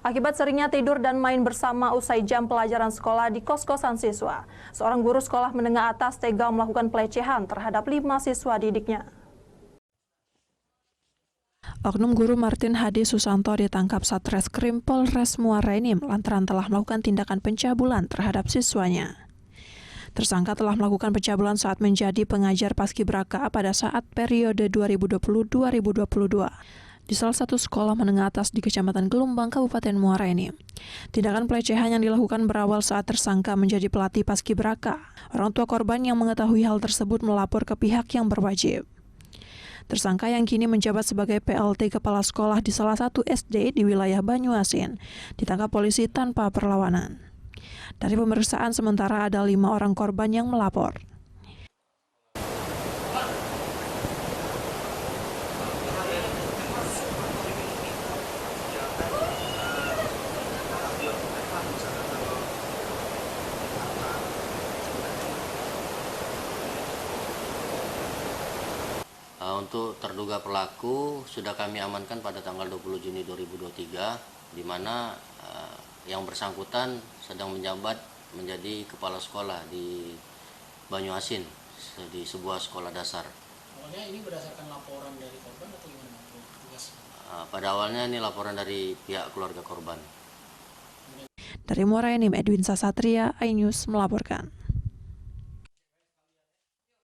Akibat seringnya tidur dan main bersama usai jam pelajaran sekolah di kos-kosan siswa, seorang guru sekolah menengah atas tega melakukan pelecehan terhadap 5 siswa didiknya. Oknum guru Martin Hadi Susanto ditangkap Satreskrim Polres Muara Enim lantaran telah melakukan tindakan pencabulan terhadap siswanya. Tersangka telah melakukan pencabulan saat menjadi pengajar paskibraka pada saat periode 2020-2022 di salah satu sekolah menengah atas di Kecamatan Gelombang, Kabupaten Muara Enim. Tindakan pelecehan yang dilakukan berawal saat tersangka menjadi pelatih paskibraka. Orang tua korban yang mengetahui hal tersebut melapor ke pihak yang berwajib. Tersangka yang kini menjabat sebagai PLT Kepala Sekolah di salah satu SD di wilayah Banyuasin ditangkap polisi tanpa perlawanan. Dari pemeriksaan sementara ada 5 orang korban yang melapor. Untuk terduga pelaku sudah kami amankan pada tanggal 20 Juni 2023, di mana yang bersangkutan sedang menjabat menjadi kepala sekolah di Banyuasin, di sebuah sekolah dasar. Awalnya ini berdasarkan laporan dari korban atau gimana? Pada awalnya ini laporan dari pihak keluarga korban. Dari Muara Enim, Edwin Sasatria, iNews melaporkan.